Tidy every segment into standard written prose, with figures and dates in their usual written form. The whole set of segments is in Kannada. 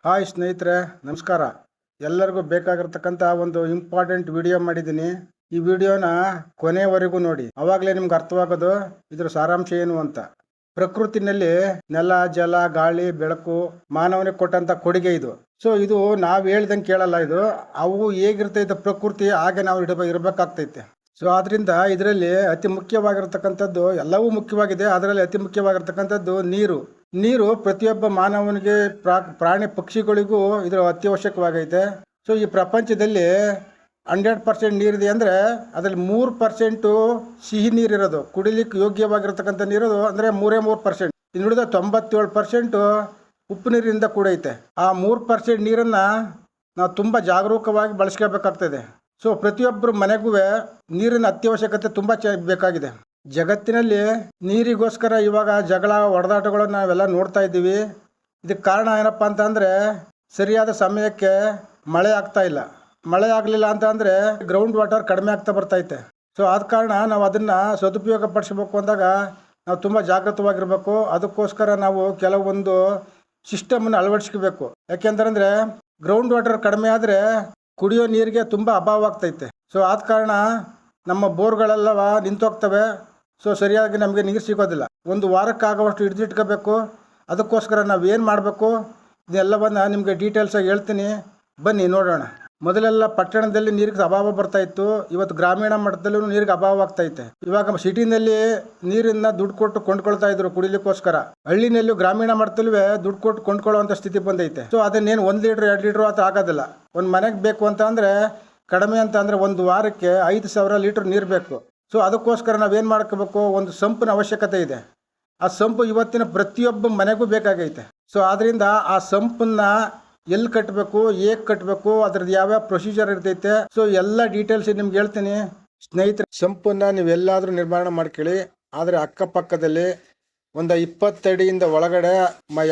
ಹಾಯ್ ಸ್ನೇಹಿತರೆ, ನಮಸ್ಕಾರ. ಎಲ್ಲರಿಗೂ ಬೇಕಾಗಿರ್ತಕ್ಕಂಥ ಒಂದು ಇಂಪಾರ್ಟೆಂಟ್ ವಿಡಿಯೋ ಮಾಡಿದ್ದೀನಿ. ಈ ವಿಡಿಯೋನ ಕೊನೆವರೆಗೂ ನೋಡಿ, ಅವಾಗಲೇ ನಿಮ್ಗೆ ಅರ್ಥವಾಗೋದು ಇದ್ರ ಸಾರಾಂಶ ಏನು ಅಂತ. ಪ್ರಕೃತಿನಲ್ಲಿ ನೆಲ, ಜಲ, ಗಾಳಿ, ಬೆಳಕು ಮಾನವನಿಗೆ ಕೊಟ್ಟಂತ ಕೊಡುಗೆ ಇದು. ಸೊ ಇದು ನಾವು ಹೇಳ್ದಂಗೆ ಕೇಳಲ್ಲ. ಇದು ಅವು ಹೇಗಿರ್ತೈತೆ ಪ್ರಕೃತಿ ಹಾಗೆ ನಾವು ಇರಬೇಕಾಗ್ತೈತೆ. ಸೊ ಆದ್ರಿಂದ ಇದರಲ್ಲಿ ಅತಿ ಮುಖ್ಯವಾಗಿರ್ತಕ್ಕಂಥದ್ದು, ಎಲ್ಲವೂ ಮುಖ್ಯವಾಗಿದೆ, ಅದರಲ್ಲಿ ಅತಿ ಮುಖ್ಯವಾಗಿರ್ತಕ್ಕಂಥದ್ದು ನೀರು. ನೀರು ಪ್ರತಿಯೊಬ್ಬ ಮಾನವನಿಗೆ, ಪ್ರಾಣಿ ಪಕ್ಷಿಗಳಿಗೂ ಇದು ಅತ್ಯವಶ್ಯಕವಾಗೈತೆ. ಸೊ ಈ ಪ್ರಪಂಚದಲ್ಲಿ 100% ನೀರಿದೆ ಅಂದರೆ ಅದರಲ್ಲಿ 3% ಸಿಹಿ ನೀರಿರೋದು, ಕುಡಿಲಿಕ್ಕೆ ಯೋಗ್ಯವಾಗಿರ್ತಕ್ಕಂಥ ನೀರು ಅಂದರೆ 3%. ಇನ್ನು ಉಳಿದ 97% ಉಪ್ಪು ನೀರಿನಿಂದ ಕೂಡೈತೆ. ಆ 3% ನೀರನ್ನು ನಾವು ತುಂಬ ಜಾಗರೂಕವಾಗಿ ಬಳಸ್ಕೋಬೇಕಾಗ್ತದೆ. ಸೊ ಪ್ರತಿಯೊಬ್ಬರ ಮನೆಗೂ ನೀರಿನ ಅತ್ಯವಶ್ಯಕತೆ ತುಂಬ ಬೇಕಾಗಿದೆ. ಜಗತ್ತಿನಲ್ಲಿ ನೀರಿಗೋಸ್ಕರ ಇವಾಗ ಜಗಳ, ಹೊಡೆದಾಟಗಳನ್ನು ನಾವೆಲ್ಲ ನೋಡ್ತಾ ಇದ್ದೀವಿ. ಇದಕ್ಕೆ ಕಾರಣ ಏನಪ್ಪ ಅಂತಂದರೆ ಸರಿಯಾದ ಸಮಯಕ್ಕೆ ಮಳೆ ಆಗ್ತಾ ಇಲ್ಲ. ಮಳೆ ಆಗಲಿಲ್ಲ ಅಂತ ಅಂದರೆ ಗ್ರೌಂಡ್ ವಾಟರ್ ಕಡಿಮೆ ಆಗ್ತಾ ಬರ್ತೈತೆ. ಸೊ ಆದ ಕಾರಣ ನಾವು ಅದನ್ನು ಸದುಪಯೋಗ ಪಡಿಸ್ಬೇಕು ಅಂದಾಗ ನಾವು ತುಂಬ ಜಾಗೃತವಾಗಿರಬೇಕು. ಅದಕ್ಕೋಸ್ಕರ ನಾವು ಕೆಲವೊಂದು ಸಿಸ್ಟಮನ್ನು ಅಳವಡಿಸ್ಕೋಬೇಕು. ಯಾಕೆಂತಂದರೆ ಗ್ರೌಂಡ್ ವಾಟರ್ ಕಡಿಮೆ ಆದರೆ ಕುಡಿಯೋ ನೀರಿಗೆ ತುಂಬ ಅಭಾವ ಆಗ್ತೈತೆ. ಸೊ ಆದ ಕಾರಣ ನಮ್ಮ ಬೋರ್ಗಳೆಲ್ಲವ ನಿಂತೋಗ್ತವೆ. ಸೊ ಸರಿಯಾಗಿ ನಮಗೆ ನೀರು ಸಿಗೋದಿಲ್ಲ. ಒಂದು ವಾರಕ್ಕಾಗುವಷ್ಟು ಹಿಡಿದಿಟ್ಕೋಬೇಕು. ಅದಕ್ಕೋಸ್ಕರ ನಾವು ಏನು ಮಾಡಬೇಕು ಇದೆಲ್ಲವನ್ನು ನಿಮಗೆ ಡೀಟೇಲ್ಸಾಗಿ ಹೇಳ್ತೀನಿ, ಬನ್ನಿ ನೋಡೋಣ. ಮೊದಲೆಲ್ಲ ಪಟ್ಟಣದಲ್ಲಿ ನೀರಿಗೆ ಅಭಾವ ಬರ್ತಾಯಿತ್ತು. ಇವತ್ತು ಗ್ರಾಮೀಣ ಮಟ್ಟದಲ್ಲೂ ನೀರಿಗೆ ಅಭಾವ ಆಗ್ತೈತೆ. ಇವಾಗ ಸಿಟಿನಲ್ಲಿ ನೀರನ್ನು ದುಡ್ಡು ಕೊಟ್ಟು ಕೊಂಡ್ಕೊಳ್ತಾ ಇದ್ರು ಕುಡಿಲಿಕ್ಕೋಸ್ಕರ. ಹಳ್ಳಿನಲ್ಲೂ ಗ್ರಾಮೀಣ ಮಟ್ಟದಲ್ಲೂ ದುಡ್ಡು ಕೊಟ್ಟು ಕೊಂಡ್ಕೊಳ್ಳುವಂಥ ಸ್ಥಿತಿ ಬಂದೈತೆ. ಸೊ ಅದನ್ನೇನು 1 ಲೀಟ್ರ್ 2 ಲೀಟ್ರ್ ಅಂತ ಆಗೋದಿಲ್ಲ. ಒಂದು ಮನೆಗೆ ಬೇಕು ಅಂತ ಅಂದರೆ ಕಡಿಮೆ ಅಂತ ಅಂದರೆ ಒಂದು ವಾರಕ್ಕೆ 5,000 ಲೀಟ್ರ್ ನೀರು ಬೇಕು. ಸೊ ಅದಕ್ಕೋಸ್ಕರ ನಾವೇನು ಮಾಡ್ಕೋಬೇಕು, ಒಂದು ಸಂಪಿನ ಅವಶ್ಯಕತೆ ಇದೆ. ಆ ಸಂಪು ಇವತ್ತಿನ ಪ್ರತಿಯೊಬ್ಬ ಮನೆಗೂ ಬೇಕಾಗೈತೆ. ಸೊ ಆದ್ದರಿಂದ ಆ ಸಂಪನ್ನು ಎಲ್ಲಿ ಕಟ್ಟಬೇಕು, ಹೇಗೆ ಕಟ್ಟಬೇಕು, ಅದ್ರದ್ದು ಯಾವ್ಯಾವ ಪ್ರೊಸೀಜರ್ ಇರ್ತೈತೆ, ಸೊ ಎಲ್ಲ ಡೀಟೇಲ್ಸ್ ನಿಮ್ಗೆ ಹೇಳ್ತೀನಿ ಸ್ನೇಹಿತರೆ. ಸಂಪನ್ನು ನೀವೆಲ್ಲಾದರೂ ನಿರ್ಮಾಣ ಮಾಡ್ಕೊಳ್ಳಿ, ಆದರೆ ಅಕ್ಕಪಕ್ಕದಲ್ಲಿ ಒಂದು 20 ಅಡಿಯಿಂದ ಒಳಗಡೆ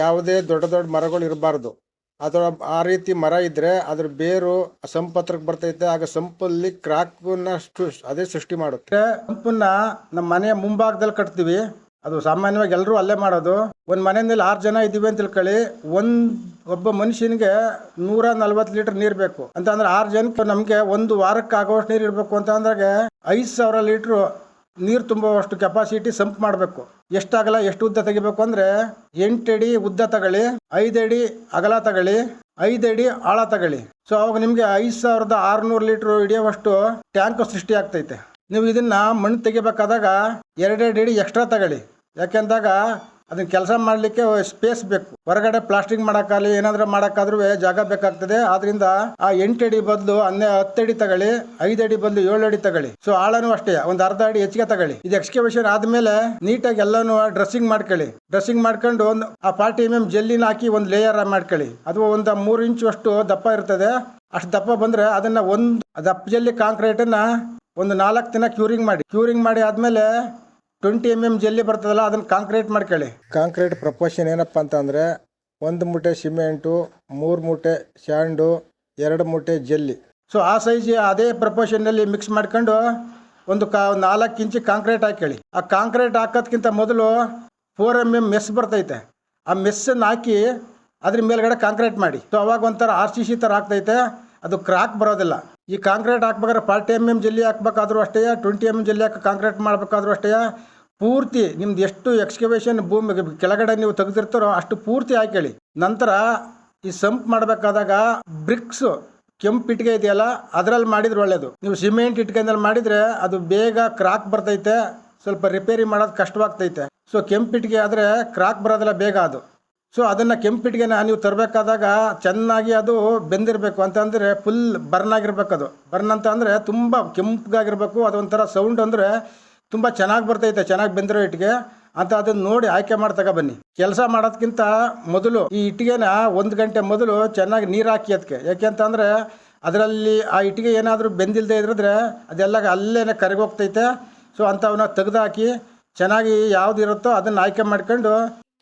ಯಾವುದೇ ದೊಡ್ಡ ದೊಡ್ಡ ಮರಗಳು ಇರಬಾರ್ದು. ಅದರ ಆ ರೀತಿ ಮರ ಇದ್ದರೆ ಅದ್ರ ಬೇರು ಸಂಪತ್ರಕ್ಕೆ ಬರ್ತೈತೆ. ಆಗ ಸಂಪಲ್ಲಿ ಕ್ರಾಕನ್ನ ಅದೇ ಸೃಷ್ಟಿ ಮಾಡುತ್ತೆ. ಸಂಪನ್ನ ನಮ್ಮ ಮನೆಯ ಮುಂಭಾಗದಲ್ಲಿ ಕಟ್ತೀವಿ. ಅದು ಸಾಮಾನ್ಯವಾಗಿ ಎಲ್ಲರೂ ಅಲ್ಲೇ ಮಾಡೋದು. ಒಂದು ಮನೆಯಲ್ಲಿ 6 ಜನ ಇದ್ದೀವಿ ಅಂತ ತಿಳ್ಕೊಳ್ಳಿ. ಒಬ್ಬ ಮನುಷ್ಯನಿಗೆ 140 ಲೀಟರ್ ನೀರು ಬೇಕು ಅಂತ ಅಂದ್ರೆ 6 ಜನಕ್ಕೆ ನಮಗೆ ಒಂದು ವಾರಕ್ಕೆ ಆಗೋಷ್ಟು ನೀರು ಇರಬೇಕು ಅಂತ ಅಂದಾಗ 5,000 ಲೀಟ್ರು ನೀರು ತುಂಬುವಷ್ಟು ಕೆಪಾಸಿಟಿ ಸಂಪ್ ಮಾಡಬೇಕು. ಎಷ್ಟಾಗಲ್ಲ, ಎಷ್ಟು ಉದ್ದ ತೆಗಿಬೇಕು ಅಂದರೆ 8 ಅಡಿ ಉದ್ದ ತಗೊಳ್ಳಿ, 5 ಅಡಿ ಅಗಲ ತಗೊಳ್ಳಿ, 5 ಅಡಿ ಆಳ ತಗೊಳ್ಳಿ. ಸೊ ಅವಾಗ ನಿಮಗೆ 5,600 ಲೀಟ್ರ್ ಹಿಡಿಯುವಷ್ಟು ಟ್ಯಾಂಕ್ ಸೃಷ್ಟಿ ಆಗ್ತೈತೆ. ನೀವು ಇದನ್ನ ಮಣ್ಣು ತೆಗಿಬೇಕಾದಾಗ 2 ಅಡಿ ಎಕ್ಸ್ಟ್ರಾ ತಗೊಳ್ಳಿ. ಯಾಕೆಂದಾಗ ಅದನ್ನ ಕೆಲಸ ಮಾಡಲಿಕ್ಕೆ ಸ್ಪೇಸ್ ಬೇಕು. ಹೊರಗಡೆ ಪ್ಲಾಸ್ಟಿಂಗ್ ಮಾಡೋಕ್ಕಾಗಲಿ ಏನಾದರೂ ಮಾಡೋಕ್ಕಾದ್ರೂ ಜಾಗ ಬೇಕಾಗ್ತದೆ. ಆದ್ರಿಂದ ಆ 8 ಅಡಿ ಬದಲು 10 ಅಡಿ ತಗೊಳ್ಳಿ, 5 ಅಡಿ ಬದಲು 7 ಅಡಿ ತಗೊಳ್ಳಿ. ಸೊ ಆಳನೂ ಅಷ್ಟೇ ಒಂದು ಅರ್ಧ ಅಡಿ ಹೆಚ್ಚಿಗೆ ತಗೊಳ್ಳಿ. ಇದು ಎಕ್ಸ್ಕವೇಷನ್ ಆದ್ಮೇಲೆ ನೀಟಾಗಿ ಎಲ್ಲಾನು ಡ್ರೆಸ್ಸಿಂಗ್ ಮಾಡ್ಕೊಳ್ಳಿ. ಡ್ರೆಸ್ಸಿಂಗ್ ಮಾಡ್ಕೊಂಡು ಆ 40 mm ಜೆಲ್ಲಿನ ಹಾಕಿ ಒಂದು ಲೇಯರ್ ಮಾಡ್ಕೊಳ್ಳಿ. ಅದು ಒಂದು 3 ಇಂಚು ಅಷ್ಟು ದಪ್ಪ ಇರ್ತದೆ. ಅಷ್ಟು ದಪ್ಪ ಬಂದ್ರೆ ಅದನ್ನ ಒಂದು ದಪ್ಪ ಜೆಲ್ಲಿ ಕಾಂಕ್ರೀಟನ್ನ ಒಂದು 4 ದಿನ ಕ್ಯೂರಿಂಗ್ ಮಾಡಿ ಆದ್ಮೇಲೆ 20 mm ಜೆಲ್ಲಿ ಬರ್ತದಲ್ಲ ಅದನ್ನ ಕಾಂಕ್ರೀಟ್ ಮಾಡ್ಕೊಳ್ಳಿ. ಕಾಂಕ್ರೀಟ್ ಪ್ರಪೋರ್ಷನ್ ಏನಪ್ಪ ಅಂತಂದರೆ 1 ಮೂಟೆ ಸಿಮೆಂಟು, 3 ಮೂಟೆ ಸ್ಯಾಂಡು, 2 ಮೂಟೆ ಜೆಲ್ಲಿ. ಸೊ ಆ ಸೈಜ್ ಅದೇ ಪ್ರಪೋರ್ಷನ್ನಲ್ಲಿ ಮಿಕ್ಸ್ ಮಾಡ್ಕೊಂಡು ಒಂದು 4 ಇಂಚು ಕಾಂಕ್ರೀಟ್ ಹಾಕೊಳ್ಳಿ. ಆ ಕಾಂಕ್ರೀಟ್ ಹಾಕೋದ್ಕಿಂತ ಮೊದಲು 4 mm ಮೆಸ್ ಬರ್ತೈತೆ. ಆ ಮೆಸ್ಸನ್ನು ಹಾಕಿ ಅದ್ರ ಮೇಲ್ಗಡೆ ಕಾಂಕ್ರೀಟ್ ಮಾಡಿ. ಸೊ ಅವಾಗ ಒಂಥರ RCC ಥರ ಆಗ್ತೈತೆ. ಅದು ಕ್ರಾಕ್ ಬರೋದಿಲ್ಲ. ಈ ಕಾಂಕ್ರೀಟ್ ಹಾಕ್ಬೇಕಾದ್ರೆ 40 mm ಜೆಲ್ಲಿ ಹಾಕ್ಬೇಕಾದ್ರೂ ಅಷ್ಟೇ, 20 mm ಜೆಲ್ಲಿ ಹಾಕಿ ಕಾಂಕ್ರೀಟ್ ಮಾಡಬೇಕಾದ್ರೂ ಅಷ್ಟೇ. ಪೂರ್ತಿ ನಿಮ್ದು ಎಷ್ಟು ಎಕ್ಸ್ಕವೇಷನ್ ಭೂಮಿ ಕೆಳಗಡೆ ನೀವು ತೆಗೆದಿರ್ತಾರೋ ಅಷ್ಟು ಪೂರ್ತಿ ಹಾಕೊಳ್ಳಿ. ನಂತರ ಈ ಸಂಪ್ ಮಾಡಬೇಕಾದಾಗ ಬ್ರಿಕ್ಸ್, ಕೆಂಪು ಇಟ್ಟಿಗೆ ಇದೆಯಲ್ಲ ಅದರಲ್ಲಿ ಮಾಡಿದ್ರೆ ಒಳ್ಳೇದು. ನೀವು ಸಿಮೆಂಟ್ ಇಟ್ಕೆನಲ್ಲಿ ಮಾಡಿದರೆ ಅದು ಬೇಗ ಕ್ರಾಕ್ ಬರ್ತೈತೆ, ಸ್ವಲ್ಪ ರಿಪೇರಿ ಮಾಡೋದು ಕಷ್ಟವಾಗ್ತೈತೆ. ಸೊ ಕೆಂಪು ಇಟ್ಟಿಗೆ ಆದರೆ ಕ್ರಾಕ್ ಬರೋದಿಲ್ಲ ಬೇಗ ಅದು. ಸೊ ಅದನ್ನು ಕೆಂಪಿಟ್ಟಿಗೆನ ನೀವು ತರಬೇಕಾದಾಗ ಚೆನ್ನಾಗಿ ಅದು ಬೆಂದಿರಬೇಕು. ಅಂತಂದರೆ ಫುಲ್ ಬರ್ನ್ ಆಗಿರ್ಬೇಕು. ಅದು ಬರ್ನ್ ಅಂತ ಅಂದರೆ ತುಂಬ ಕೆಂಪಗಾಗಿರ್ಬೇಕು. ಅದೊಂಥರ ಸೌಂಡ್ ಅಂದರೆ ತುಂಬ ಚೆನ್ನಾಗಿ ಬರ್ತೈತೆ, ಚೆನ್ನಾಗಿ ಬೆಂದಿರೋ ಇಟ್ಟಿಗೆ ಅಂತ. ಅದನ್ನು ನೋಡಿ ಆಯ್ಕೆ ಮಾಡಿ ಬನ್ನಿ. ಕೆಲಸ ಮಾಡೋದಕ್ಕಿಂತ ಮೊದಲು ಈ ಇಟ್ಟಿಗೆನ 1 ಗಂಟೆ ಮೊದಲು ಚೆನ್ನಾಗಿ ನೀರು ಹಾಕಿ ಅದಕ್ಕೆ. ಯಾಕೆ ಅಂತಂದರೆ ಅದರಲ್ಲಿ ಆ ಇಟ್ಟಿಗೆ ಏನಾದರೂ ಬೆಂದಿಲ್ಲದೆ ಇದ್ರೆ ಅದೆಲ್ಲ ಅಲ್ಲೇ ಕರಗೋಗ್ತೈತೆ. ಸೊ ಅಂಥವನ್ನ ತೆಗೆದುಹಾಕಿ ಚೆನ್ನಾಗಿ ಯಾವ್ದು ಇರುತ್ತೋ ಅದನ್ನು ಆಯ್ಕೆ ಮಾಡ್ಕೊಂಡು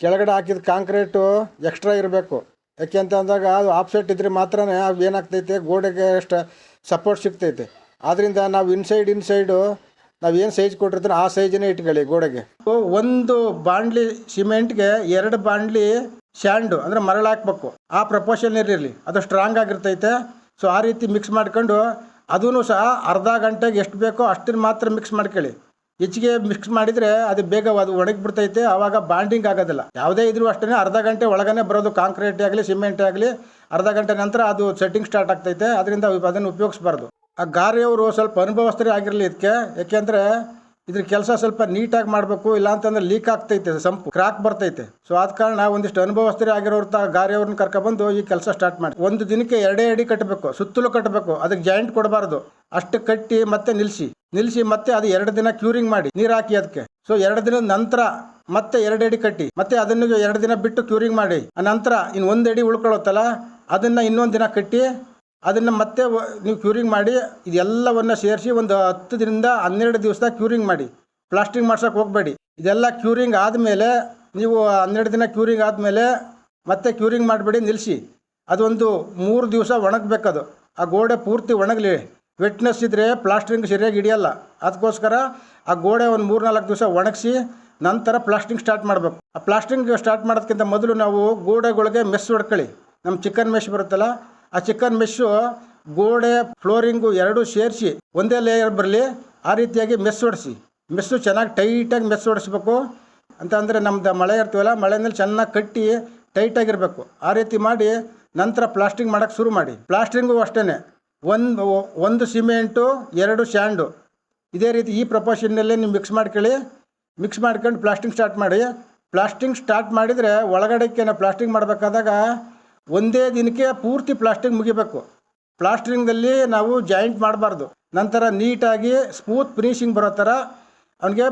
ಕೆಳಗಡೆ ಹಾಕಿದ ಕಾಂಕ್ರೀಟು ಎಕ್ಸ್ಟ್ರಾ ಇರಬೇಕು. ಯಾಕೆ ಅಂತ ಅಂದಾಗ ಅದು ಆಫ್ಸೆಟ್ ಇದ್ರೆ ಮಾತ್ರ ಅದು ಏನಾಗ್ತೈತೆ, ಗೋಡೆಗೆ ಅಷ್ಟು ಸಪೋರ್ಟ್ ಸಿಗ್ತೈತೆ. ಆದ್ದರಿಂದ ನಾವು ಇನ್ಸೈಡು ನಾವು ಏನು ಸೈಜ್ ಕೊಟ್ಟಿರ್ತೀವಿ ಆ ಸೈಜನ್ನೇ ಇಟ್ಕೊಳ್ಳಿ ಗೋಡೆಗೆ. ಒಂದು ಬಾಂಡ್ಲಿ ಸಿಮೆಂಟ್ಗೆ 2 ಬಾಂಡ್ಲಿ ಸ್ಯಾಂಡು ಅಂದರೆ ಮರಳು ಹಾಕ್ಬೇಕು. ಆ ಪ್ರಪೋರ್ಷನ್ ಇರಲಿ, ಅದು ಸ್ಟ್ರಾಂಗ್ ಆಗಿರ್ತೈತೆ. ಸೊ ಆ ರೀತಿ ಮಿಕ್ಸ್ ಮಾಡ್ಕೊಂಡು ಅದೂ ಸಹ ಅರ್ಧ ಗಂಟೆಗೆ ಎಷ್ಟು ಬೇಕೋ ಅಷ್ಟನ್ನು ಮಾತ್ರ ಮಿಕ್ಸ್ ಮಾಡ್ಕೊಳ್ಳಿ. ಹೆಚ್ಚಿಗೆ ಮಿಕ್ಸ್ ಮಾಡಿದರೆ ಅದು ಬೇಗ ಅದು ಒಣಗಿಬಿಡ್ತೈತೆ, ಆವಾಗ ಬಾಂಡಿಂಗ್ ಆಗೋದಿಲ್ಲ. ಯಾವುದೇ ಇದ್ರೂ ಅಷ್ಟೇ ಅರ್ಧ ಗಂಟೆ ಒಳಗನೆ ಬರೋದು. ಕಾಂಕ್ರೀಟೇ ಆಗಲಿ ಸಿಮೆಂಟೇ ಆಗಲಿ ಅರ್ಧ ಗಂಟೆ ನಂತರ ಅದು ಸೆಟ್ಟಿಂಗ್ ಸ್ಟಾರ್ಟ್ ಆಗ್ತೈತೆ. ಅದರಿಂದ ಅದನ್ನು ಉಪಯೋಗಿಸ್ಬಾರ್ದು. ಆ ಗಾರೆಯವರು ಸ್ವಲ್ಪ ಅನುಭವಸ್ಥರೇ ಆಗಿರಲಿ ಇದಕ್ಕೆ. ಯಾಕೆಂದರೆ ಇದ್ರ ಕೆಲಸ ಸ್ವಲ್ಪ ನೀಟಾಗಿ ಮಾಡಬೇಕು, ಇಲ್ಲಾಂತಂದ್ರೆ ಲೀಕ್ ಆಗ್ತೈತೆ, ಸಂಪು ಕ್ರಾಕ್ ಬರ್ತೈತೆ. ಸೊ ಆದ ಕಾರಣ ಒಂದಿಷ್ಟು ಅನುಭವಸ್ಥರೇ ಆಗಿರೋರು ಗಾರೆಯವ್ರನ್ನ ಕರ್ಕೊಬಂದು ಈ ಕೆಲಸ ಸ್ಟಾರ್ಟ್ ಮಾಡಿ. ಒಂದು ದಿನಕ್ಕೆ 2 ಅಡಿ ಕಟ್ಟಬೇಕು, ಸುತ್ತಲೂ ಕಟ್ಟಬೇಕು. ಅದಕ್ಕೆ ಜಾಯಿಂಟ್ ಕೊಡಬಾರ್ದು. ಅಷ್ಟು ಕಟ್ಟಿ ಮತ್ತೆ ನಿಲ್ಲಿಸಿ ಮತ್ತೆ ಅದು 2 ದಿನ ಕ್ಯೂರಿಂಗ್ ಮಾಡಿ ನೀರು ಹಾಕಿ ಅದಕ್ಕೆ. ಸೊ 2 ದಿನದ ನಂತರ ಮತ್ತೆ 2 ಅಡಿ ಕಟ್ಟಿ ಮತ್ತೆ ಅದನ್ನು 2 ದಿನ ಬಿಟ್ಟು ಕ್ಯೂರಿಂಗ್ ಮಾಡಿ. ಆ ನಂತರ ಇನ್ನು 1 ಅಡಿ ಉಳ್ಕೊಳ್ಳುತ್ತಲ್ಲ ಅದನ್ನು ಇನ್ನೊಂದು ದಿನ ಕಟ್ಟಿ ಅದನ್ನು ಮತ್ತೆ ನೀವು ಕ್ಯೂರಿಂಗ್ ಮಾಡಿ. ಇದೆಲ್ಲವನ್ನು ಸೇರಿಸಿ ಒಂದು 10 ದಿನದಿಂದ 12 ದಿವಸದಾಗ ಕ್ಯೂರಿಂಗ್ ಮಾಡಿ. ಪ್ಲಾಸ್ಟಿಂಗ್ ಮಾಡ್ಸೋಕೆ ಹೋಗಬೇಡಿ. ಇದೆಲ್ಲ ಕ್ಯೂರಿಂಗ್ ಆದಮೇಲೆ ನೀವು 12 ದಿನ ಕ್ಯೂರಿಂಗ್ ಆದಮೇಲೆ ಮತ್ತೆ ಕ್ಯೂರಿಂಗ್ ಮಾಡಿಬಿಡಿ, ನಿಲ್ಲಿಸಿ. ಅದೊಂದು 3 ದಿವಸ ಒಣಗಬೇಕದು. ಆ ಗೋಡೆ ಪೂರ್ತಿ ಒಣಗಲಿ. ವೆಟ್ನೆಸ್ ಇದ್ದರೆ ಪ್ಲಾಸ್ಟ್ರಿಂಗ್ ಸರಿಯಾಗಿ ಹಿಡಿಯಲ್ಲ. ಅದಕ್ಕೋಸ್ಕರ ಆ ಗೋಡೆ ಒಂದು 3-4 ದಿವಸ ಒಣಗಿಸಿ ನಂತರ ಪ್ಲಾಸ್ಟ್ರಿಂಗ್ ಸ್ಟಾರ್ಟ್ ಮಾಡಬೇಕು. ಆ ಪ್ಲಾಸ್ಟ್ರಿಂಗ್ ಸ್ಟಾರ್ಟ್ ಮಾಡೋದಕ್ಕಿಂತ ಮೊದಲು ನಾವು ಗೋಡೆಗಳಿಗೆ ಮೆಸ್ ಹೊಡ್ಕೊಳ್ಳಿ. ನಮ್ಮ ಚಿಕನ್ ಮೆಶ್ ಬರುತ್ತಲ್ಲ, ಆ ಚಿಕನ್ ಮೆಶ್ಶು ಗೋಡೆ ಫ್ಲೋರಿಂಗು ಎರಡೂ ಸೇರಿಸಿ ಒಂದೇ ಲೇಯರ್ ಬರಲಿ. ಆ ರೀತಿಯಾಗಿ ಮೆಸ್ ಹೊಡಿಸಿ. ಮೆಸ್ಸು ಚೆನ್ನಾಗಿ ಟೈಟಾಗಿ ಮೆಸ್ ಹೊಡಿಸ್ಬೇಕು. ಅಂತ ಅಂದರೆ ನಮ್ದು ಮಳೆ ಇರ್ತೀವಲ್ಲ, ಮಳೆಯಲ್ಲಿ ಚೆನ್ನಾಗಿ ಕಟ್ಟಿ ಟೈಟಾಗಿರಬೇಕು. ಆ ರೀತಿ ಮಾಡಿ ನಂತರ ಪ್ಲಾಸ್ಟ್ರಿಂಗ್ ಮಾಡೋಕ್ಕೆ ಶುರು ಮಾಡಿ. ಪ್ಲಾಸ್ಟ್ರಿಂಗು ಅಷ್ಟೇ, ಒಂದು ಸಿಮೆಂಟು 2 ಸ್ಯಾಂಡು ಇದೇ ರೀತಿ ಈ ಪ್ರಪೋರ್ಷನ್ನಲ್ಲೇ ನೀವು ಮಿಕ್ಸ್ ಮಾಡ್ಕೊಂಡು ಪ್ಲಾಸ್ಟಿಂಗ್ ಸ್ಟಾರ್ಟ್ ಮಾಡಿ. ಪ್ಲಾಸ್ಟಿಂಗ್ ಸ್ಟಾರ್ಟ್ ಮಾಡಿದರೆ ಒಳಗಡೆಗೆ ನಾವು ಪ್ಲಾಸ್ಟಿಂಗ್ ಮಾಡಬೇಕಾದಾಗ ಒಂದೇ ದಿನಕ್ಕೆ ಪೂರ್ತಿ ಪ್ಲಾಸ್ಟಿಂಗ್ ಮುಗಿಬೇಕು. ಪ್ಲಾಸ್ಟ್ರಿಂಗಲ್ಲಿ ನಾವು ಜಾಯಿಂಟ್ ಮಾಡಬಾರ್ದು. ನಂತರ ನೀಟಾಗಿ ಸ್ಮೂತ್ ಫಿನಿಶಿಂಗ್ ಬರೋ ಥರ ಅವನಿಗೆ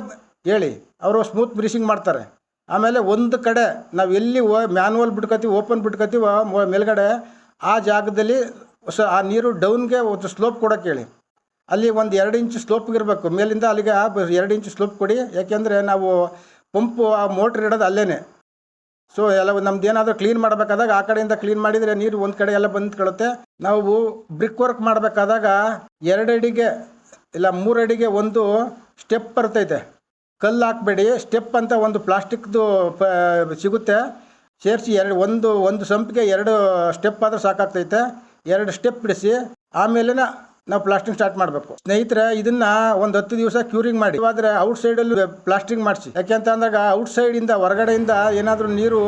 ಹೇಳಿ, ಅವರು ಸ್ಮೂತ್ ಫಿನಿಶಿಂಗ್ ಮಾಡ್ತಾರೆ. ಆಮೇಲೆ ಒಂದು ಕಡೆ ನಾವು ಎಲ್ಲಿ ಮ್ಯಾನ್ಯುವಲ್ ಬಿಟ್ಕೊತೀವಿ, ಓಪನ್ ಬಿಟ್ಕೊತೀವೋ ಮೇಲ್ಗಡೆ ಆ ಜಾಗದಲ್ಲಿ ಆ ನೀರು ಡೌನ್ಗೆ ಒಂದು ಸ್ಲೋಪ್ ಕೊಡೋಕೆ ಹೇಳಿ. ಅಲ್ಲಿ ಒಂದು 2 ಇಂಚ್ ಸ್ಲೋಪ್ಗಿರಬೇಕು. ಮೇಲಿಂದ ಅಲ್ಲಿಗೆ 2 ಇಂಚ್ ಸ್ಲೋಪ್ ಕೊಡಿ. ಯಾಕೆಂದರೆ ನಾವು ಪಂಪು ಆ ಮೋಟ್ರ್ ಇಡೋದು ಅಲ್ಲೇ. ಸೊ ಎಲ್ಲ ನಮ್ದು ಏನಾದರೂ ಕ್ಲೀನ್ ಮಾಡಬೇಕಾದಾಗ ಆ ಕಡೆಯಿಂದ ಕ್ಲೀನ್ ಮಾಡಿದರೆ ನೀರು ಒಂದು ಕಡೆ ಎಲ್ಲ ಬಂದ್ಕೊಳ್ಳುತ್ತೆ. ನಾವು ಬ್ರಿಕ್ ವರ್ಕ್ ಮಾಡಬೇಕಾದಾಗ 2 ಅಡಿಗೆ ಇಲ್ಲ 3 ಅಡಿಗೆ ಒಂದು ಸ್ಟೆಪ್ ಬರ್ತೈತೆ. ಕಲ್ಲು ಹಾಕಬೇಡಿ, ಸ್ಟೆಪ್ ಅಂತ ಒಂದು ಪ್ಲಾಸ್ಟಿಕ್ದು ಸಿಗುತ್ತೆ, ಸೇರಿಸಿ ಒಂದು ಸಂಪಿಗೆ 2 ಸ್ಟೆಪ್ ಆದರೂ ಸಾಕಾಗ್ತೈತೆ. 2 ಸ್ಟೆಪ್ ಬಿಡಿಸಿ ಆಮೇಲೆ ನಾವು ಪ್ಲಾಸ್ಟಿಂಗ್ ಸ್ಟಾರ್ಟ್ ಮಾಡಬೇಕು. ಸ್ನೇಹಿತರೆ, ಇದನ್ನು ಒಂದು 10 ದಿವಸ ಕ್ಯೂರಿಂಗ್ ಮಾಡಿ. ಆದರೆ ಔಟ್ಸೈಡಲ್ಲಿ ಪ್ಲಾಸ್ಟಿಂಗ್ ಮಾಡಿಸಿ. ಯಾಕೆಂತ ಅಂದಾಗ ಔಟ್ಸೈಡಿಂದ ಹೊರಗಡೆಯಿಂದ ಏನಾದರೂ ನೀರು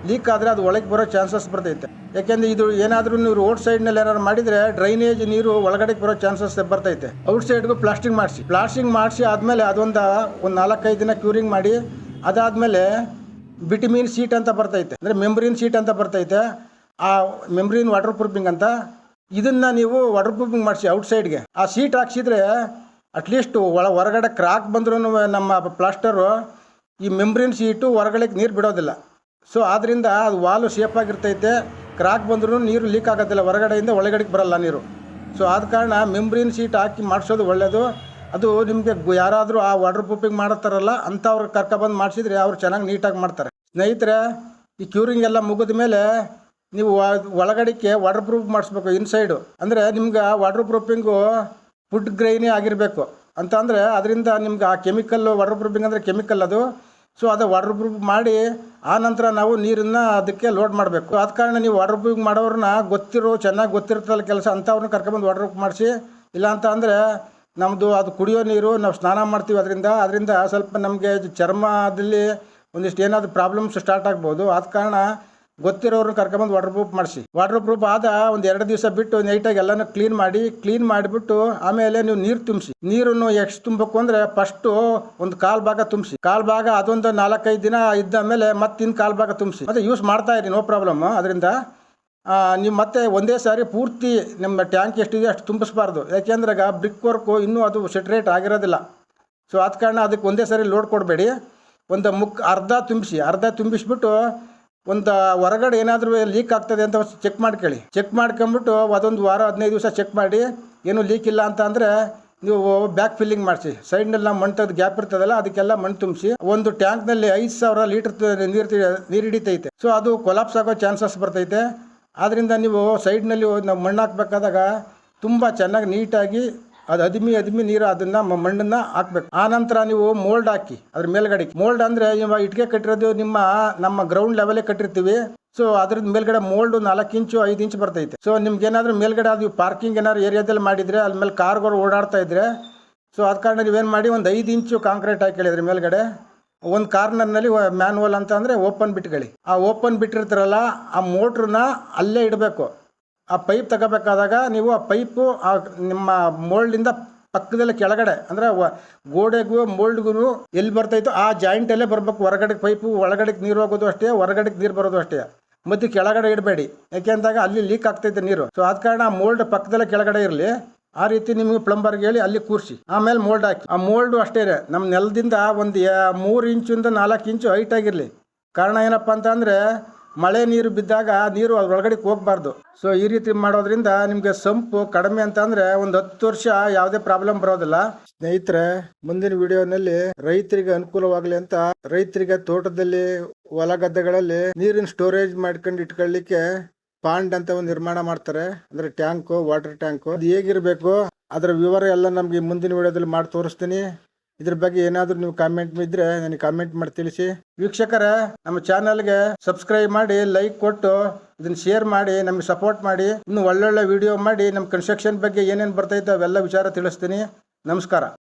ಲೀಕ್ ಆದರೆ ಅದು ಒಳಗೆ ಬರೋ ಚಾನ್ಸಸ್ ಬರ್ತೈತೆ. ಯಾಕೆಂದರೆ ಇದು ಏನಾದರೂ ನೀವು ರೋಡ್ ಸೈಡ್ನಲ್ಲಿ ಏನಾದ್ರು ಮಾಡಿದರೆ ಡ್ರೈನೇಜ್ ನೀರು ಒಳಗಡೆ ಬರೋ ಚಾನ್ಸಸ್ ಬರ್ತೈತೆ. ಔಟ್ಸೈಡ್ಗೂ ಪ್ಲಾಸ್ಟಿಂಗ್ ಮಾಡಿಸಿ ಆದಮೇಲೆ ಅದೊಂದು 4-5 ದಿನ ಕ್ಯೂರಿಂಗ್ ಮಾಡಿ. ಅದಾದಮೇಲೆ ಬಿಟಮಿನ್ ಶೀಟ್ ಅಂತ ಬರ್ತೈತೆ, ಅಂದರೆ ಮೆಂಬ್ರಿನ್ ಶೀಟ್ ಅಂತ ಬರ್ತೈತೆ. ಆ ಮೆಂಬ್ರಿನ್ ವಾಟರ್ ಪ್ರೂಫಿಂಗ್ ಅಂತ, ಇದನ್ನು ನೀವು ವಾಟರ್ ಪ್ರೂಫಿಂಗ್ ಮಾಡಿಸಿ ಔಟ್ಸೈಡ್ಗೆ. ಆ ಶೀಟ್ ಹಾಕ್ಸಿದ್ರೆ ಅಟ್ಲೀಸ್ಟ್ ಹೊರಗಡೆ ಕ್ರಾಕ್ ಬಂದ್ರೂ ನಮ್ಮ ಪ್ಲಾಸ್ಟರು ಈ ಮೆಂಬ್ರಿನ್ ಶೀಟು ಹೊರಗಡೆ ನೀರು ಬಿಡೋದಿಲ್ಲ. ಸೊ ಆದ್ದರಿಂದ ಅದು ವಾಲು ಸೇಫಾಗಿರ್ತೈತೆ. ಕ್ರಾಕ್ ಬಂದ್ರೂ ನೀರು ಲೀಕ್ ಆಗೋದಿಲ್ಲ, ಹೊರಗಡೆಯಿಂದ ಒಳಗಡೆಗೆ ಬರಲ್ಲ ನೀರು. ಸೊ ಆದ ಕಾರಣ ಮೆಂಬ್ರಿನ್ ಶೀಟ್ ಹಾಕಿ ಮಾಡಿಸೋದು ಒಳ್ಳೆಯದು. ಅದು ನಿಮಗೆ ಯಾರಾದರೂ ಆ ವಾಟರ್ ಪ್ರೂಫಿಂಗ್ ಮಾಡ್ತಾರಲ್ಲ ಅಂಥವ್ರು ಕರ್ಕೊಬಂದು ಮಾಡಿಸಿದ್ರೆ ಅವ್ರು ಚೆನ್ನಾಗಿ ನೀಟಾಗಿ ಮಾಡ್ತಾರೆ. ಸ್ನೇಹಿತರೆ, ಈ ಕ್ಯೂರಿಂಗ್ ಎಲ್ಲ ಮುಗಿದ ಮೇಲೆ ನೀವು ಒಳಗಡೆಗೆ ವಾಟರ್ ಪ್ರೂಫ್ ಮಾಡಿಸ್ಬೇಕು ಇನ್ಸೈಡು. ಅಂದರೆ ನಿಮ್ಗೆ ವಾಟರ್ ಪ್ರೂಫಿಂಗು ಫುಡ್ ಗ್ರೈನೇ ಆಗಿರಬೇಕು. ಅಂತ ಅಂದರೆ ಅದರಿಂದ ನಿಮ್ಗೆ ಆ ಕೆಮಿಕಲ್ಲು, ವಾಟರ್ ಪ್ರೂಫಿಂಗ್ ಅಂದರೆ ಕೆಮಿಕಲ್ ಅದು. ಸೊ ಅದು ವಾಟರ್ ಪ್ರೂಫ್ ಮಾಡಿ ಆ ನಂತರ ನಾವು ನೀರನ್ನು ಅದಕ್ಕೆ ಲೋಡ್ ಮಾಡಬೇಕು. ಆದ ಕಾರಣ ನೀವು ವಾಟರ್ ಪ್ರೂಫಿಂಗ್ ಮಾಡೋರನ್ನ ಚೆನ್ನಾಗಿ ಗೊತ್ತಿರ್ತಲ್ಲ ಕೆಲಸ, ಅಂಥವ್ರನ್ನ ಕರ್ಕೊಬಂದು ವಾಟರ್ ಪ್ರೂಫ್ ಮಾಡಿಸಿ. ಇಲ್ಲ ಅಂತ ಅಂದರೆ ನಮ್ಮದು ಅದು ಕುಡಿಯೋ ನೀರು ನಾವು ಸ್ನಾನ ಮಾಡ್ತೀವಿ, ಅದರಿಂದ ಸ್ವಲ್ಪ ನಮಗೆ ಚರ್ಮದಲ್ಲಿ ಒಂದಿಷ್ಟು ಏನಾದರೂ ಪ್ರಾಬ್ಲಮ್ಸ್ ಸ್ಟಾರ್ಟ್ ಆಗ್ಬೋದು. ಆದ ಕಾರಣ ಗೊತ್ತಿರೋರನ್ನ ಕರ್ಕೊಂಬಂದು ವಾಟರ್ ಪ್ರೂಫ್ ಮಾಡಿಸಿ. ವಾಟರ್ ಪ್ರೂಫ್ ಆದ ಒಂದು 2 ದಿವಸ ಬಿಟ್ಟು ನೈಟಾಗಿ ಎಲ್ಲನೂ ಕ್ಲೀನ್ ಮಾಡಿಬಿಟ್ಟು ಆಮೇಲೆ ನೀವು ನೀರು ತುಂಬಿಸಿ. ನೀರನ್ನು ಎಷ್ಟು ತುಂಬಬೇಕು ಅಂದರೆ ಫಸ್ಟು ಒಂದು 1/4 ಭಾಗ ತುಂಬಿಸಿ. 1/4 ಭಾಗ ಅದೊಂದು 4-5 ದಿನ ಇದ್ದ ಮೇಲೆ ಮತ್ತೆ ಇನ್ನು 1/4 ಭಾಗ ತುಂಬಿಸಿ. ಮತ್ತು ಯೂಸ್ ಮಾಡ್ತಾ ಇರಿ, ನೋ ಪ್ರಾಬ್ಲಮ್. ಅದರಿಂದ ನೀವು ಮತ್ತೆ ಒಂದೇ ಸಾರಿ ಪೂರ್ತಿ ನಿಮ್ಮ ಟ್ಯಾಂಕ್ ಎಷ್ಟಿದೆ ಅಷ್ಟು ತುಂಬಿಸ್ಬಾರ್ದು. ಯಾಕೆಂದ್ರೆ ಬ್ರಿಕ್ ವರ್ಕು ಇನ್ನೂ ಅದು ಸೆಟ್ರೇಟ್ ಆಗಿರೋದಿಲ್ಲ. ಸೊ ಆದ ಕಾರಣ ಅದಕ್ಕೆ ಒಂದೇ ಸಾರಿ ಲೋಡ್ ಕೊಡಬೇಡಿ. ಒಂದು ಅರ್ಧ ತುಂಬಿಸ್ಬಿಟ್ಟು ಒಂದು ಹೊರಗಡೆ ಏನಾದರೂ ಲೀಕ್ ಆಗ್ತದೆ ಅಂತ ಚೆಕ್ ಮಾಡ್ಕೊಳ್ಳಿ. ಚೆಕ್ ಮಾಡ್ಕೊಂಬಿಟ್ಟು ಅದೊಂದು ವಾರ 15 ದಿವಸ ಚೆಕ್ ಮಾಡಿ ಏನೂ ಲೀಕ್ ಇಲ್ಲ ಅಂತ ಅಂದರೆ ನೀವು ಬ್ಯಾಕ್ ಫಿಲ್ಲಿಂಗ್ ಮಾಡಿಸಿ. ಸೈಡ್ನೆಲ್ಲ ಮಣ್ಣು ತೆಗೆದು ಗ್ಯಾಪ್ ಇರ್ತದಲ್ಲ ಅದಕ್ಕೆಲ್ಲ ಮಣ್ಣು ತುಂಬಿಸಿ. ಒಂದು ಟ್ಯಾಂಕ್ನಲ್ಲಿ 5000 ಲೀಟರ್ ನೀರು ಹಿಡಿತೈತೆ. ಸೊ ಅದು ಕೊಲಾಪ್ಸ್ ಆಗೋ ಚಾನ್ಸಸ್ ಬರ್ತೈತೆ. ಆದ್ದರಿಂದ ನೀವು ಸೈಡ್ನಲ್ಲಿ ನಾವು ಮಣ್ಣು ಹಾಕಬೇಕಾದಾಗ ತುಂಬ ಚೆನ್ನಾಗಿ ನೀಟಾಗಿ ಅದು ಅದಿಮಿ ನೀರು ಅದನ್ನ ಮಣ್ಣನ್ನ ಹಾಕ್ಬೇಕು. ಆ ನಂತರ ನೀವು ಮೋಲ್ಡ್ ಹಾಕಿ ಅದ್ರ ಮೇಲ್ಗಡೆ. ಮೋಲ್ಡ್ ಅಂದ್ರೆ ಇವಾಗ ಇಟ್ಟಿಗೆ ಕಟ್ಟಿರೋದು ನಮ್ಮ ಗ್ರೌಂಡ್ ಲೆವೆಲ್ ಕಟ್ಟಿರ್ತೀವಿ. ಸೊ ಅದ್ರದ್ದು ಮೇಲ್ಗಡೆ ಮೋಲ್ಡ್ 4 ಇಂಚು 5 ಇಂಚು ಬರ್ತೈತೆ. ಸೊ ನಿಮ್ಗೆ ಏನಾದ್ರು ಮೇಲ್ಗಡೆ ಅದು ಪಾರ್ಕಿಂಗ್ ಏನಾದ್ರು ಏರಿಯಾದಲ್ಲಿ ಮಾಡಿದ್ರೆ ಅಲ್ಲಿ ಮೇಲೆ ಕಾರ್ಗಳು ಓಡಾಡ್ತಾ ಇದ್ರೆ, ಸೊ ಅದ ಕಾರಣ ನೀವೇನು ಮಾಡಿ ಒಂದು 5 ಇಂಚು ಕಾಂಕ್ರೀಟ್ ಹಾಕಿಳಿದ್ರಿ ಮೇಲ್ಗಡೆ. ಒಂದು ಕಾರ್ನರ್ನಲ್ಲಿ ಮ್ಯಾನ್ವಲ್ ಅಂತ ಅಂದರೆ ಓಪನ್ ಬಿಟ್ಕೊಳ್ಳಿ. ಆ ಓಪನ್ ಬಿಟ್ಟಿರ್ತಾರಲ್ಲ ಆ ಮೋಟ್ರನ್ನ ಅಲ್ಲೇ ಇಡಬೇಕು. ಆ ಪೈಪ್ ತಗೋಬೇಕಾದಾಗ ನೀವು ಆ ಪೈಪು ನಿಮ್ಮ ಮೋಲ್ಡಿಂದ ಪಕ್ಕದಲ್ಲಿ ಕೆಳಗಡೆ ಅಂದರೆ ಗೋಡೆಗೂ ಮೋಲ್ಡ್ಗೂ ಎಲ್ಲಿ ಬರ್ತೈತೋ ಆ ಜಾಯಿಂಟಲ್ಲೇ ಬರಬೇಕು. ಹೊರಗಡೆ ಪೈಪು ಒಳಗಡೆಗೆ ನೀರು ಹೋಗೋದು ಅಷ್ಟೇ, ಹೊರಗಡೆಗೆ ನೀರು ಬರೋದು ಅಷ್ಟೇ. ಮತ್ತು ಕೆಳಗಡೆ ಇಡಬೇಡಿ, ಯಾಕೆ ಅಂದಾಗ ಅಲ್ಲಿ ಲೀಕ್ ಆಗ್ತೈತೆ ನೀರು. ಸೊ ಆದ ಕಾರಣ ಆ ಮೋಲ್ಡ್ ಪಕ್ಕದಲ್ಲೇ ಕೆಳಗಡೆ ಇರಲಿ. ಆ ರೀತಿ ನಿಮಗೆ ಪ್ಲಂಬರ್ಗೆ ಹೇಳಿ ಅಲ್ಲಿ ಕೂರಿಸಿ ಆಮೇಲೆ ಮೋಲ್ಡ್ ಹಾಕಿ. ಆ ಮೋಲ್ಡು ಅಷ್ಟೇ ನಮ್ಮ ನೆಲದಿಂದ ಒಂದು 3 ಇಂಚಿಂದ 4 ಇಂಚು ಹೈಟ್ ಆಗಿರಲಿ. ಕಾರಣ ಏನಪ್ಪ ಅಂತ ಅಂದರೆ ಮಳೆ ನೀರು ಬಿದ್ದಾಗ ನೀರು ಒಳಗಡೆ ಹೋಗಬಾರ್ದು. ಸೊ ಈ ರೀತಿ ಮಾಡೋದ್ರಿಂದ ನಿಮಗೆ ಸಂಪು ಕಡಿಮೆ ಅಂತ ಅಂದರೆ ಒಂದು 10 ವರ್ಷ ಯಾವುದೇ ಪ್ರಾಬ್ಲಮ್ ಬರೋದಿಲ್ಲ. ಸ್ನೇಹಿತರೆ, ಮುಂದಿನ ವಿಡಿಯೋನಲ್ಲಿ ರೈತರಿಗೆ ಅನುಕೂಲವಾಗಲಿ ಅಂತ ರೈತರಿಗೆ ತೋಟದಲ್ಲಿ ಹೊಲ ಗದ್ದೆಗಳಲ್ಲಿ ನೀರಿನ ಸ್ಟೋರೇಜ್ ಮಾಡ್ಕೊಂಡು ಇಟ್ಕೊಳ್ಳಿಕ್ಕೆ ಪಾಂಡ್ ಅಂತ ಒಂದು ನಿರ್ಮಾಣ ಮಾಡ್ತಾರೆ. ಅಂದ್ರೆ ಟ್ಯಾಂಕು, ವಾಟರ್ ಟ್ಯಾಂಕು. ಅದು ಹೇಗಿರಬೇಕು ಅದರ ವಿವರ ಎಲ್ಲ ನಮ್ಗೆ ಮುಂದಿನ ವಿಡಿಯೋದಲ್ಲಿ ಮಾಡಿ ತೋರಿಸ್ತೀನಿ. ಇದ್ರ ಬಗ್ಗೆ ಏನಾದರೂ ನೀವು ಕಾಮೆಂಟ್ ಇದ್ರೆ ನನಗೆ ಕಾಮೆಂಟ್ ಮಾಡಿ ತಿಳಿಸಿ. ವೀಕ್ಷಕರೇ, ನಮ್ಮ ಚಾನಲ್ಗೆ ಸಬ್ಸ್ಕ್ರೈಬ್ ಮಾಡಿ, ಲೈಕ್ ಕೊಟ್ಟು ಇದನ್ನ ಶೇರ್ ಮಾಡಿ, ನಮಗೆ ಸಪೋರ್ಟ್ ಮಾಡಿ. ಇನ್ನು ಒಳ್ಳೊಳ್ಳೆ ವಿಡಿಯೋ ಮಾಡಿ ನಮ್ಮ ಕನ್ಸ್ಟ್ರಕ್ಷನ್ ಬಗ್ಗೆ ಏನೇನು ಬರ್ತೈತೆ ಅವೆಲ್ಲ ವಿಚಾರ ತಿಳಿಸ್ತೀನಿ. ನಮಸ್ಕಾರ.